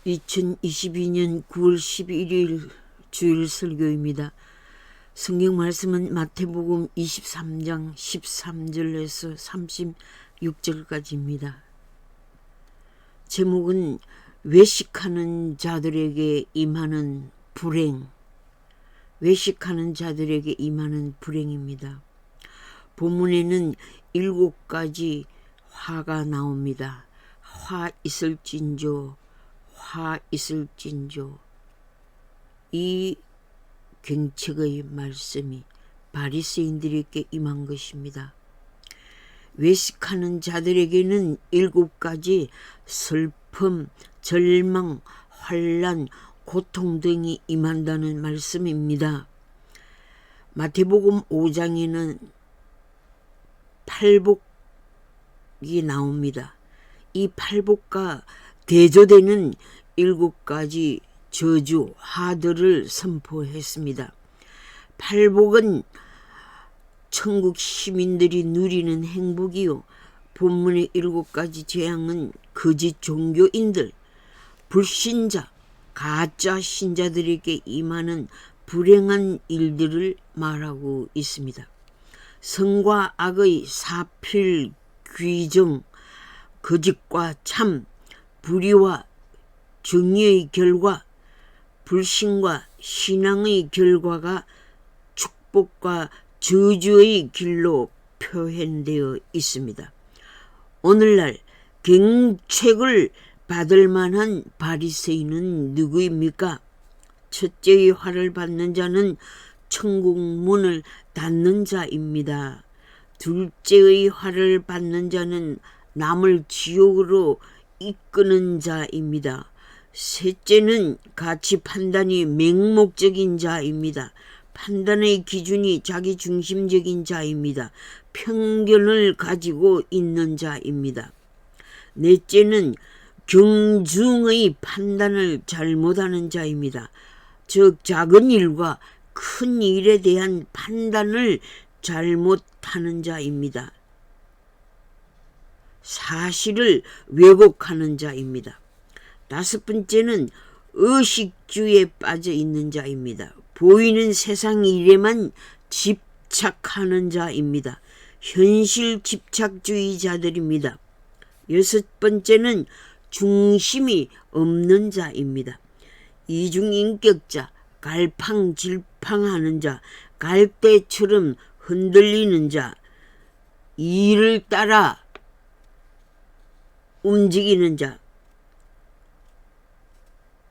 2022년 9월 11일 주일 설교입니다. 성경 말씀은 마태복음 23장 13절에서 36절까지입니다. 제목은 외식하는 자들에게 임하는 불행, 외식하는 자들에게 임하는 불행입니다. 본문에는 7가지 화가 나옵니다. 화 있을진저, 화 있을진저. 이 경책의 말씀이 바리새인들에게 임한 것입니다. 외식하는 자들에게는 7가지 슬픔, 절망, 환난, 고통 등이 임한다는 말씀입니다. 마태복음 5장에는 팔복이 나옵니다. 이 팔복과 대조되는 7가지 저주, 화들을 선포했습니다. 팔복은 천국 시민들이 누리는 행복이요, 본문의 7가지 재앙은 거짓 종교인들, 불신자, 가짜 신자들에게 임하는 불행한 일들을 말하고 있습니다. 선과 악의 사필 귀정, 거짓과 참, 불의와 정의의 결과, 불신과 신앙의 결과가 축복과 저주의 길로 표현되어 있습니다. 오늘날 경책을 받을 만한 바리새인은 누구입니까? 첫째의 화를 받는 자는 천국 문을 닫는 자입니다. 둘째의 화를 받는 자는 남을 지옥으로 이끄는 자입니다. 셋째는 가치 판단이 맹목적인 자입니다. 판단의 기준이 자기중심적인 자입니다. 편견을 가지고 있는 자입니다. 넷째는 경중의 판단을 잘못하는 자입니다. 즉 작은 일과 큰 일에 대한 판단을 잘못하는 자입니다. 사실을 왜곡하는 자입니다. 5번째는 의식주의에 빠져 있는 자입니다. 보이는 세상 일에만 집착하는 자입니다. 현실 집착주의자들입니다. 6번째는 중심이 없는 자입니다. 이중인격자, 갈팡질팡하는 자, 갈대처럼 흔들리는 자, 이를 따라 움직이는 자,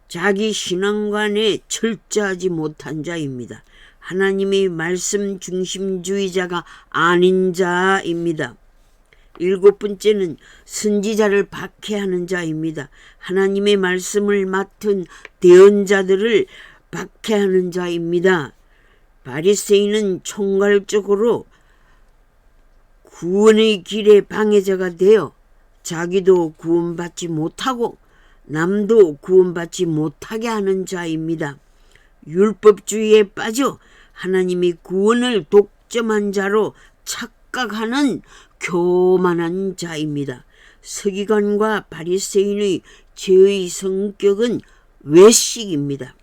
자기 신앙관에 철저하지 못한 자입니다. 하나님의 말씀 중심주의자가 아닌 자입니다. 7번째는 선지자를 박해하는 자입니다. 하나님의 말씀을 맡은 대언자들을 박해하는 자입니다. 바리새인은 총괄적으로 구원의 길의 방해자가 되어 자기도 구원받지 못하고 남도 구원받지 못하게 하는 자입니다. 율법주의에 빠져 하나님의 구원을 독점한 자로 착각하는 교만한 자입니다. 서기관과 바리새인의 죄의 성격은 외식입니다.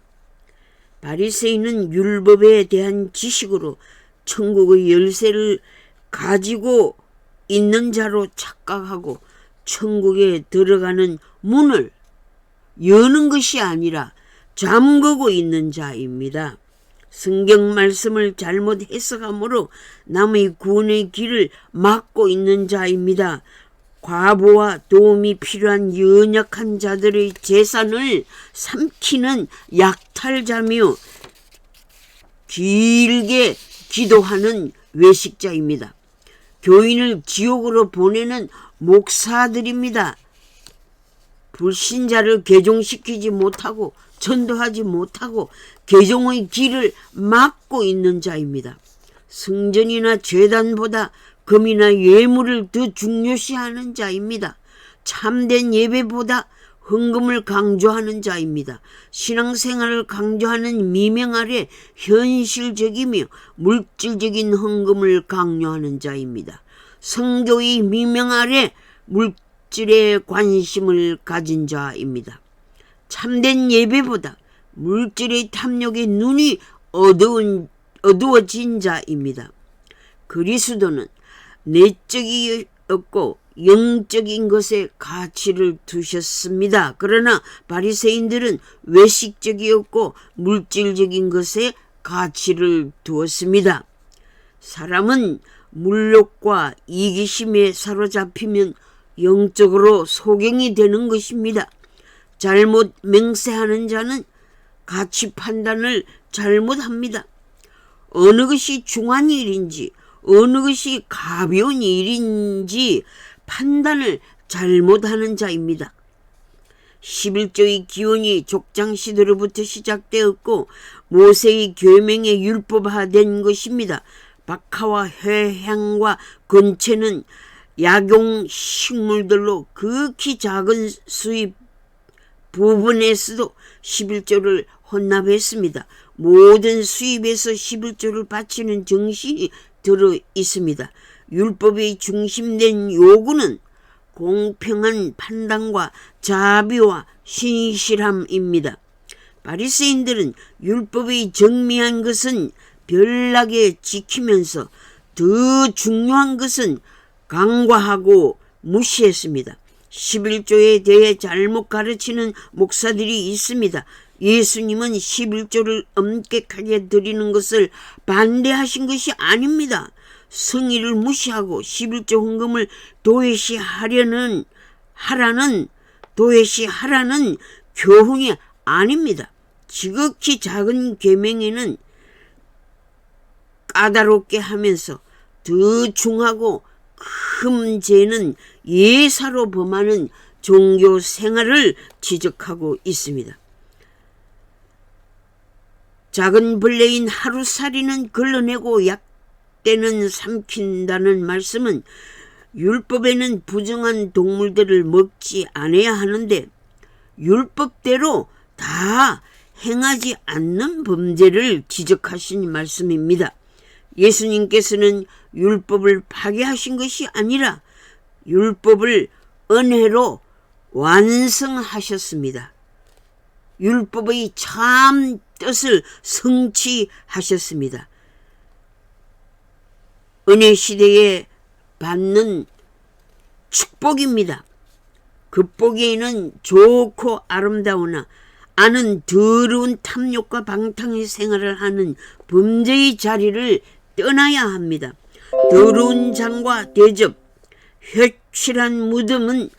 바리새인은 율법에 대한 지식으로 천국의 열쇠를 가지고 있는 자로 착각하고 천국에 들어가는 문을 여는 것이 아니라 잠그고 있는 자입니다. 성경 말씀을 잘못 해석함으로 남의 구원의 길을 막고 있는 자입니다. 과부와 도움이 필요한 연약한 자들의 재산을 삼키는 약탈자며 길게 기도하는 외식자입니다. 교인을 지옥으로 보내는 목사들입니다. 불신자를 개종시키지 못하고 전도하지 못하고 개종의 길을 막고 있는 자입니다. 성전이나 제단보다 금이나 예물을 더 중요시하는 자입니다. 참된 예배보다 헌금을 강조하는 자입니다. 신앙생활을 강조하는 미명 아래 현실적이며 물질적인 헌금을 강요하는 자입니다. 성교의 미명 아래 물질에 관심을 가진 자입니다. 참된 예배보다 물질의 탐욕에 눈이 어두워진 자입니다. 그리스도는 내적이었고 영적인 것에 가치를 두셨습니다. 그러나 바리새인들은 외식적이었고 물질적인 것에 가치를 두었습니다. 사람은 물욕과 이기심에 사로잡히면 영적으로 소경이 되는 것입니다. 잘못 맹세하는 자는 가치 판단을 잘못합니다. 어느 것이 중한 일인지 어느 것이 가벼운 일인지 판단을 잘못하는 자입니다. 11조의 기원이 족장 시대로부터 시작되었고 모세의 계명의 율법화된 것입니다. 박하와 회향과 건채는 약용 식물들로 극히 작은 수입 부분에서도 11조를 헌납했습니다. 모든 수입에서 11조를 바치는 정신이 들어 있습니다. 율법의 중심된 요구는 공평한 판단과 자비와 신실함입니다. 바리새인들은 율법의 정미한 것은 별나게 지키면서 더 중요한 것은 간과하고 무시했습니다. 11조에 대해 잘못 가르치는 목사들이 있습니다. 예수님은 11조를 엄격하게 드리는 것을 반대하신 것이 아닙니다. 성의를 무시하고 11조 헌금을 도외시하라는 교훈이 아닙니다. 지극히 작은 계명에는 까다롭게 하면서 더 중하고 큰 죄는 예사로 범하는 종교 생활을 지적하고 있습니다. 작은 벌레인 하루살이는 걸러내고 약대는 삼킨다는 말씀은 율법에는 부정한 동물들을 먹지 않아야 하는데 율법대로 다 행하지 않는 범죄를 지적하신 말씀입니다. 예수님께서는 율법을 파괴하신 것이 아니라 율법을 은혜로 완성하셨습니다. 율법의 참 뜻을 성취하셨습니다. 은혜 시대에 받는 축복입니다. 그 보기에는 좋고 아름다우나 아는 더러운 탐욕과 방탕의 생활을 하는 범죄의 자리를 떠나야 합니다. 더러운 장과 대접, 회칠한 무덤은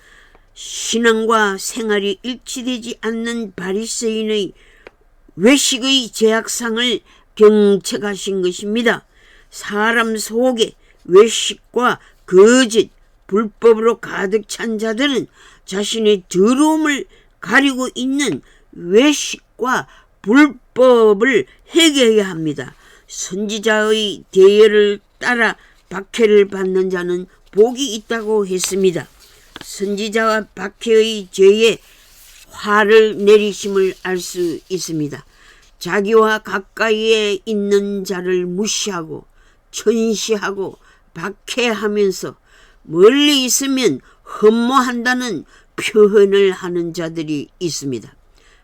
신앙과 생활이 일치되지 않는 바리새인의 외식의 제약상을 경책하신 것입니다. 사람 속에 외식과 거짓, 불법으로 가득 찬 자들은 자신의 더러움을 가리고 있는 외식과 불법을 회개해야 합니다. 선지자의 대열을 따라 박해를 받는 자는 복이 있다고 했습니다. 선지자와 박해의 죄에 화를 내리심을 알 수 있습니다. 자기와 가까이에 있는 자를 무시하고 천시하고 박해하면서 멀리 있으면 흠모한다는 표현을 하는 자들이 있습니다.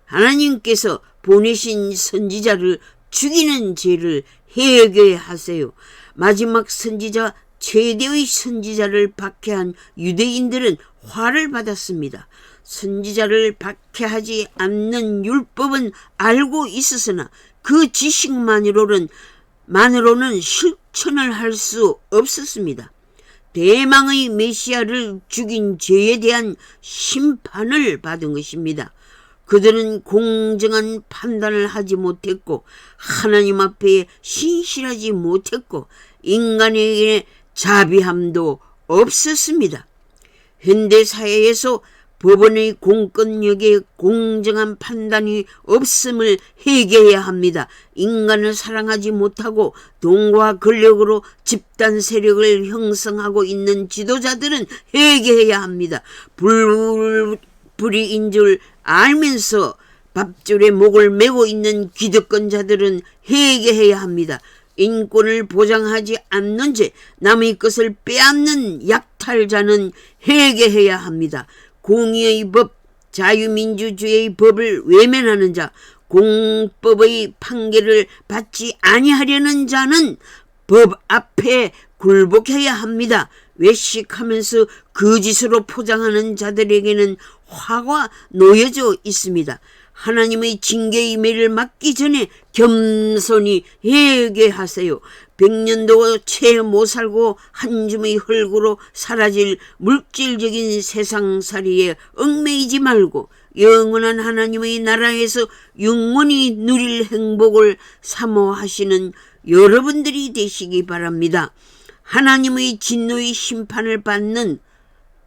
하나님께서 보내신 선지자를 죽이는 죄를 회개하세요. 마지막 선지자 최대의 선지자를 박해한 유대인들은 화를 받았습니다. 선지자를 박해하지 않는 율법은 알고 있었으나 그 지식만으로는 실천을 할 수 없었습니다. 대망의 메시아를 죽인 죄에 대한 심판을 받은 것입니다. 그들은 공정한 판단을 하지 못했고 하나님 앞에 신실하지 못했고 인간에게 자비함도 없었습니다. 현대사회에서 법원의 공권력에 공정한 판단이 없음을 회개해야 합니다. 인간을 사랑하지 못하고 돈과 권력으로 집단 세력을 형성하고 있는 지도자들은 회개해야 합니다. 불의인 줄 알면서 밥줄에 목을 메고 있는 기득권자들은 회개해야 합니다. 인권을 보장하지 않는 죄, 남의 것을 빼앗는 약탈자는 회개해야 합니다. 공의의 법, 자유민주주의의 법을 외면하는 자, 공법의 판결을 받지 아니하려는 자는 법 앞에 굴복해야 합니다. 외식하면서 거짓으로 포장하는 자들에게는 화가 놓여져 있습니다. 하나님의 징계의 매를 맞기 전에 겸손히 회개하세요. 100년도 채 못 살고 한 줌의 흙으로 사라질 물질적인 세상살이에 얽매이지 말고 영원한 하나님의 나라에서 영원히 누릴 행복을 사모하시는 여러분들이 되시기 바랍니다. 하나님의 진노의 심판을 받는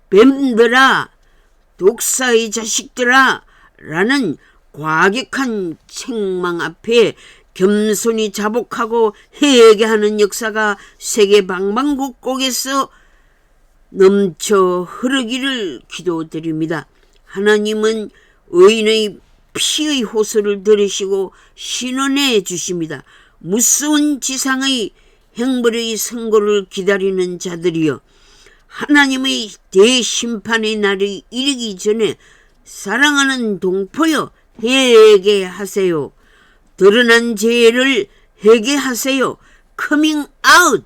뱀들아, 독사의 자식들아 라는 과격한 책망 앞에 겸손히 자복하고 회개하는 역사가 세계 방방곡곡에서 넘쳐 흐르기를 기도드립니다. 하나님은 의인의 피의 호소를 들으시고 신원해 주십니다. 무서운 지상의 형벌의 선고를 기다리는 자들이여, 하나님의 대심판의 날이 이르기 전에 사랑하는 동포여 회개하세요. 드러난 죄를 회개하세요. 커밍 아웃.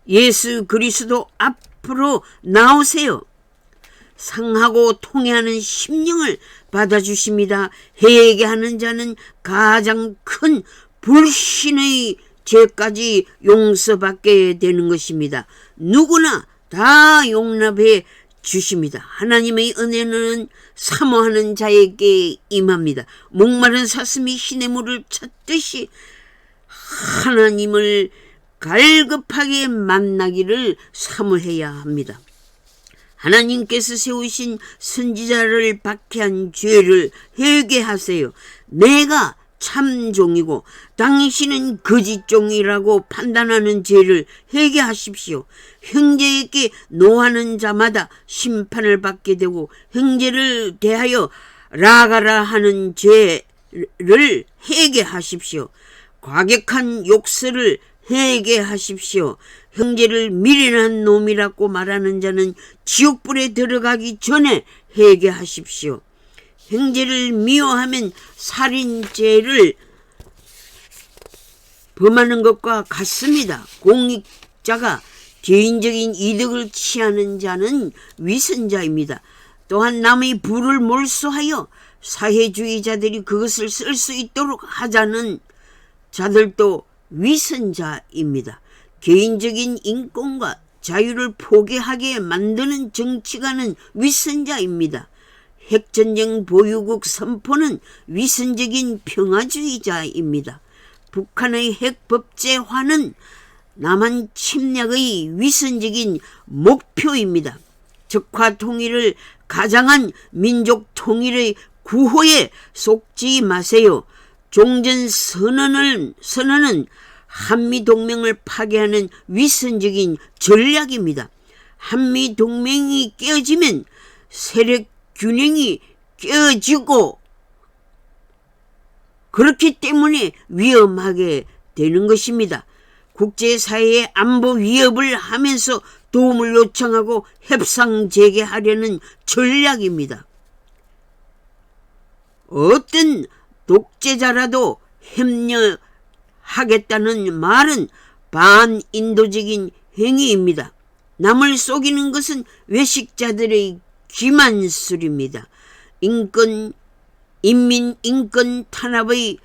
예수 그리스도 앞으로 나오세요. 상하고 통회하는 심령을 받아주십니다. 회개하는 자는 가장 큰 불신의 죄까지 용서받게 되는 것입니다. 누구나 다 용납해 주십니다. 하나님의 은혜는 사모하는 자에게 임합니다. 목마른 사슴이 시냇물을 찾듯이 하나님을 갈급하게 만나기를 사모해야 합니다. 하나님께서 세우신 선지자를 박해한 죄를 회개하세요. 내가 참종이고 당신은 거짓종이라고 판단하는 죄를 회개하십시오. 형제에게 노하는 자마다 심판을 받게 되고 형제를 대하여 라가라 하는 죄를 회개하십시오. 과격한 욕설을 회개하십시오. 형제를 미련한 놈이라고 말하는 자는 지옥불에 들어가기 전에 회개하십시오. 형제를 미워하면 살인죄를 범하는 것과 같습니다. 공익자가 개인적인 이득을 취하는 자는 위선자입니다. 또한 남의 부를 몰수하여 사회주의자들이 그것을 쓸 수 있도록 하자는 자들도 위선자입니다. 개인적인 인권과 자유를 포기하게 만드는 정치가는 위선자입니다. 핵전쟁 보유국 선포는 위선적인 평화주의자입니다. 북한의 핵법제화는 남한 침략의 위선적인 목표입니다. 적화 통일을 가장한 민족 통일의 구호에 속지 마세요. 종전 선언은 한미동맹을 파괴하는 위선적인 전략입니다. 한미동맹이 깨어지면 세력 균형이 깨어지고 그렇기 때문에 위험하게 되는 것입니다. 국제사회의 안보 위협을 하면서 도움을 요청하고 협상 재개하려는 전략입니다. 어떤 독재자라도 협력하겠다는 말은 반인도적인 행위입니다. 남을 속이는 것은 외식자들의 기만술입니다. 인민인권 탄압의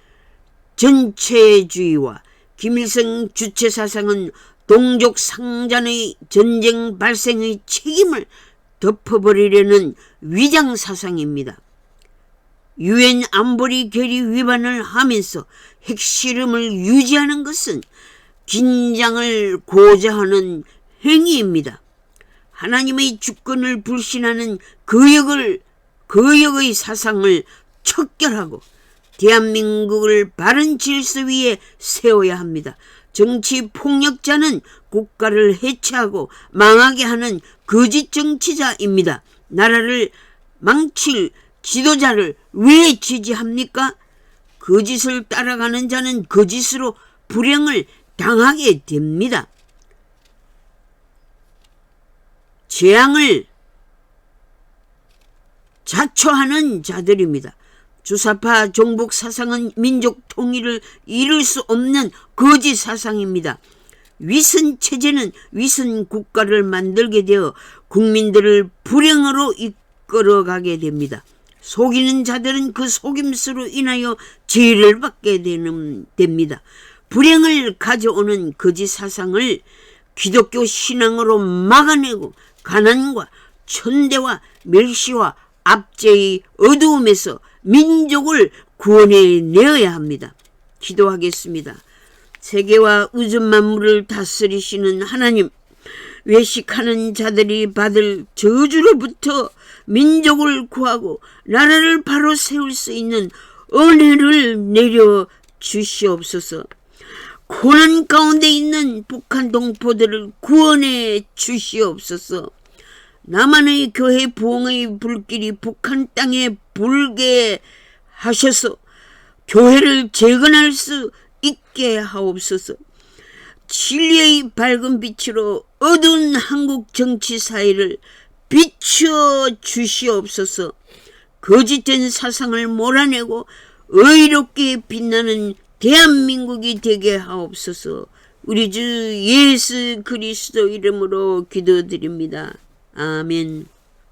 전체주의와 김일성 주체사상은 동족 상잔의 전쟁 발생의 책임을 덮어버리려는 위장사상입니다. 유엔 안보리 결의 위반을 하면서 핵실험을 유지하는 것은 긴장을 고자하는 행위입니다. 하나님의 주권을 불신하는 거역의 사상을 척결하고 대한민국을 바른 질서 위에 세워야 합니다. 정치 폭력자는 국가를 해체하고 망하게 하는 거짓 정치자입니다. 나라를 망칠 지도자를 왜 지지합니까? 거짓을 따라가는 자는 거짓으로 불행을 당하게 됩니다. 재앙을 자초하는 자들입니다. 주사파 종북 사상은 민족 통일을 이룰 수 없는 거짓 사상입니다. 위선 체제는 위선 국가를 만들게 되어 국민들을 불행으로 이끌어가게 됩니다. 속이는 자들은 그 속임수로 인하여 죄를 받게 됩니다. 불행을 가져오는 거짓 사상을 기독교 신앙으로 막아내고 가난과 천대와 멸시와 압제의 어두움에서 민족을 구원해내어야 합니다. 기도하겠습니다. 세계와 우주 만물을 다스리시는 하나님, 외식하는 자들이 받을 저주로부터 민족을 구하고 나라를 바로 세울 수 있는 은혜를 내려 주시옵소서. 고난 가운데 있는 북한 동포들을 구원해 주시옵소서. 남한의 교회 부흥의 불길이 북한 땅에 불게 하셔서 교회를 재건할 수 있게 하옵소서. 진리의 밝은 빛으로 어두운 한국 정치 사회를 비추어 주시옵소서. 거짓된 사상을 몰아내고 의롭게 빛나는 대한민국이 되게 하옵소서. 우리 주 예수 그리스도 이름으로 기도드립니다. 아멘.